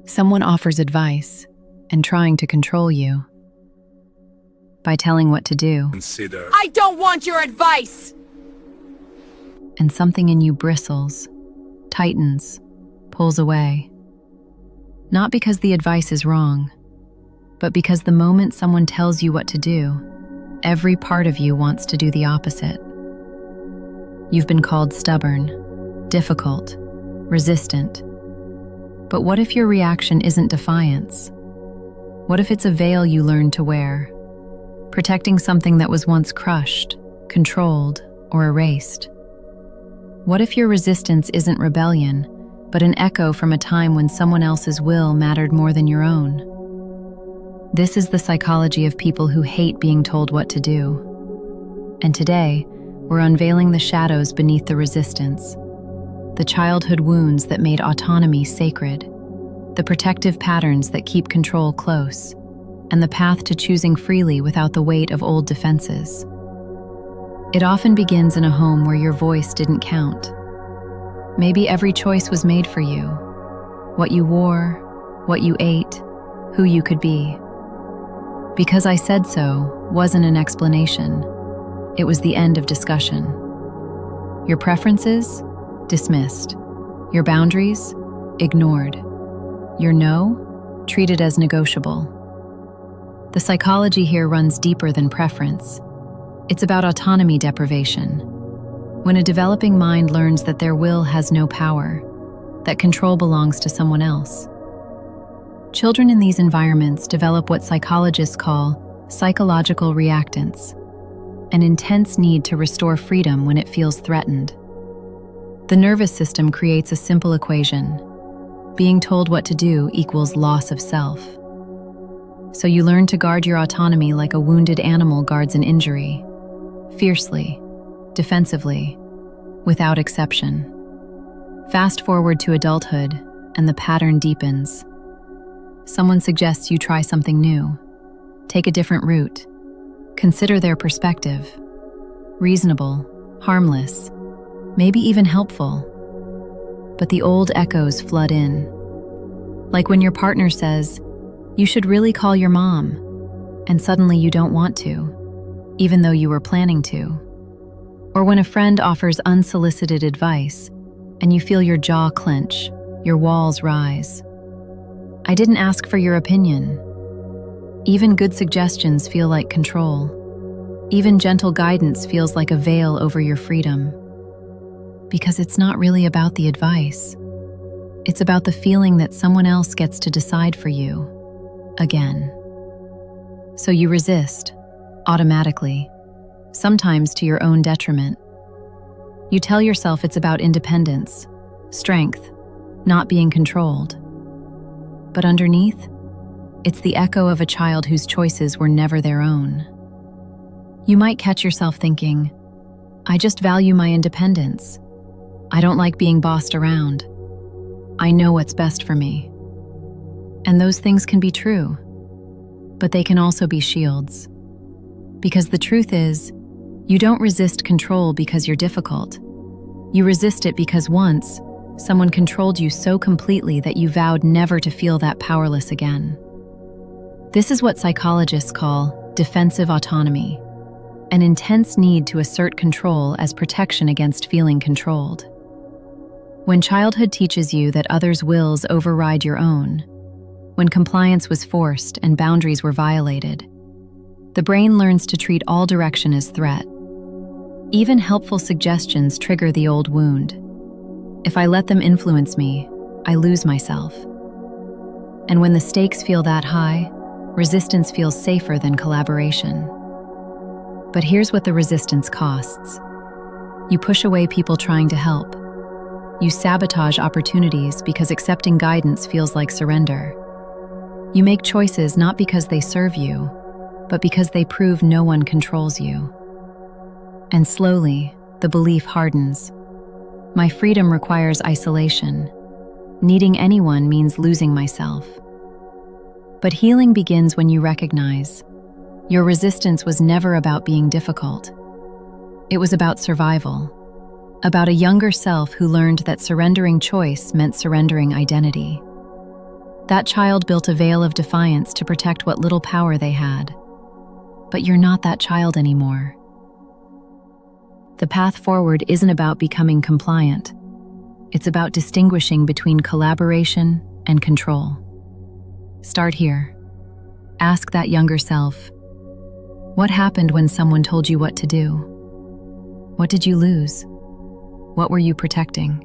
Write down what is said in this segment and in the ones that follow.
Someone offers advice and trying to control you by telling what to do, I don't want your advice! and something in you bristles, tightens, pulls away. Not because the advice is wrong, but because the moment someone tells you what to do, every part of you wants to do the opposite. You've been called stubborn, difficult, resistant. But what if your reaction isn't defiance? What if it's a veil you learned to wear, protecting something that was once crushed, controlled, or erased? What if your resistance isn't rebellion, but an echo from a time when someone else's will mattered more than your own? This is the psychology of people who hate being told what to do. And today, we're unveiling the shadows beneath the resistance, the childhood wounds that made autonomy sacred, the protective patterns that keep control close, and the path to choosing freely without the weight of old defenses. It often begins in a home where your voice didn't count. Maybe every choice was made for you: what you wore, what you ate, who you could be. Because I said so wasn't an explanation. It was the end of discussion. Your preferences? Dismissed. Your boundaries? Ignored. Your no? Treated as negotiable. The psychology here runs deeper than preference. It's about autonomy deprivation. When a developing mind learns that their will has no power, that control belongs to someone else. Children in these environments develop what psychologists call psychological reactance, an intense need to restore freedom when it feels threatened. The nervous system creates a simple equation: being told what to do equals loss of self. So you learn to guard your autonomy like a wounded animal guards an injury, fiercely, defensively, without exception. Fast forward to adulthood, and the pattern deepens. Someone suggests you try something new, take a different route, consider their perspective. Reasonable, harmless, maybe even helpful. But the old echoes flood in. Like when your partner says, "You should really call your mom," and suddenly you don't want to, even though you were planning to. Or when a friend offers unsolicited advice, and you feel your jaw clench, your walls rise. I didn't ask for your opinion. Even good suggestions feel like control. Even gentle guidance feels like a veil over your freedom. Because it's not really about the advice. It's about the feeling that someone else gets to decide for you, again. So you resist, automatically, sometimes to your own detriment. You tell yourself it's about independence, strength, not being controlled. But underneath, it's the echo of a child whose choices were never their own. You might catch yourself thinking, "I just value my independence. I don't like being bossed around. I know what's best for me." And those things can be true, but they can also be shields. Because the truth is, you don't resist control because you're difficult. You resist it because once, someone controlled you so completely that you vowed never to feel that powerless again. This is what psychologists call defensive autonomy, an intense need to assert control as protection against feeling controlled. When childhood teaches you that others' wills override your own, when compliance was forced and boundaries were violated, the brain learns to treat all direction as threat. Even helpful suggestions trigger the old wound. If I let them influence me, I lose myself. And when the stakes feel that high, resistance feels safer than collaboration. But here's what the resistance costs. You push away people trying to help. You sabotage opportunities because accepting guidance feels like surrender. You make choices not because they serve you, but because they prove no one controls you. And slowly, the belief hardens. My freedom requires isolation. Needing anyone means losing myself. But healing begins when you recognize your resistance was never about being difficult. It was about survival, about a younger self who learned that surrendering choice meant surrendering identity. That child built a veil of defiance to protect what little power they had. But you're not that child anymore. The path forward isn't about becoming compliant. It's about distinguishing between collaboration and control. Start here. Ask that younger self, what happened when someone told you what to do? What did you lose? What were you protecting?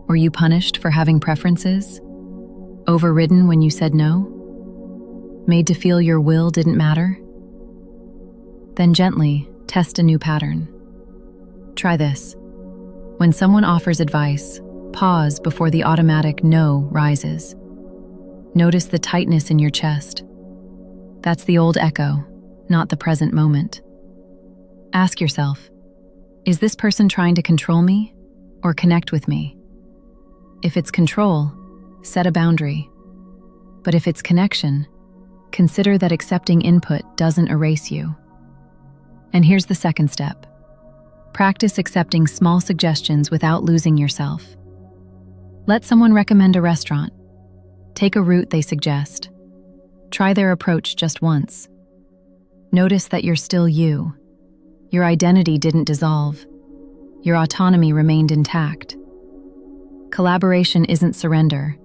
Were you punished for having preferences? Overridden when you said no? Made to feel your will didn't matter? Then gently test a new pattern. Try this. When someone offers advice, pause before the automatic no rises. Notice the tightness in your chest. That's the old echo, not the present moment. Ask yourself, is this person trying to control me or connect with me? If it's control, set a boundary. But if it's connection, consider that accepting input doesn't erase you. And here's the second step. Practice accepting small suggestions without losing yourself. Let someone recommend a restaurant. Take a route they suggest. Try their approach just once. Notice that you're still you. Your identity didn't dissolve. Your autonomy remained intact. Collaboration isn't surrender.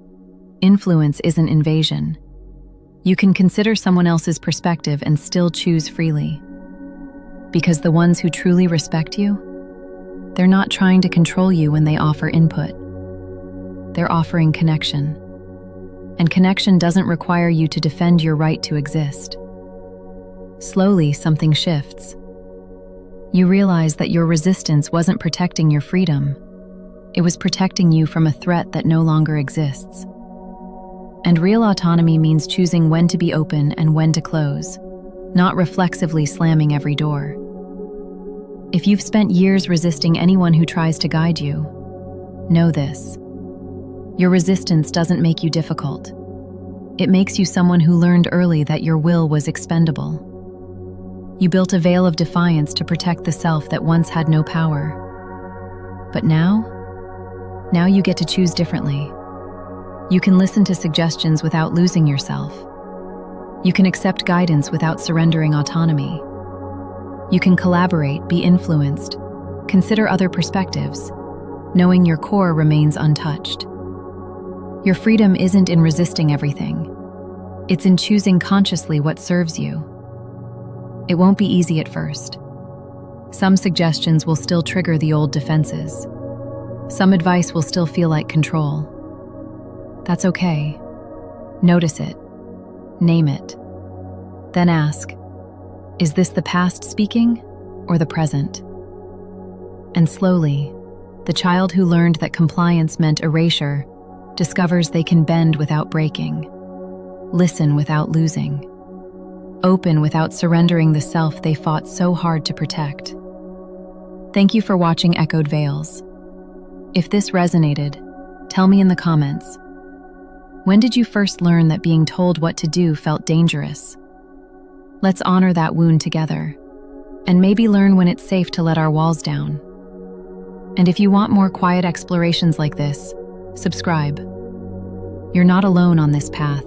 Influence isn't invasion. You can consider someone else's perspective and still choose freely. Because the ones who truly respect you, they're not trying to control you when they offer input. They're offering connection. And connection doesn't require you to defend your right to exist. Slowly, something shifts. You realize that your resistance wasn't protecting your freedom. It was protecting you from a threat that no longer exists. And real autonomy means choosing when to be open and when to close, not reflexively slamming every door. If you've spent years resisting anyone who tries to guide you, know this. Your resistance doesn't make you difficult. It makes you someone who learned early that your will was expendable. You built a veil of defiance to protect the self that once had no power. But now you get to choose differently. You can listen to suggestions without losing yourself. You can accept guidance without surrendering autonomy. You can collaborate, be influenced, consider other perspectives, knowing your core remains untouched. Your freedom isn't in resisting everything. It's in choosing consciously what serves you. It won't be easy at first. Some suggestions will still trigger the old defenses. Some advice will still feel like control. That's okay. Notice it. Name it. Then ask, is this the past speaking or the present? And slowly, the child who learned that compliance meant erasure discovers they can bend without breaking, listen without losing, open without surrendering the self they fought so hard to protect. Thank you for watching Echoed Veils. If this resonated, tell me in the comments. When did you first learn that being told what to do felt dangerous? Let's honor that wound together, and maybe learn when it's safe to let our walls down. And if you want more quiet explorations like this, subscribe. You're not alone on this path.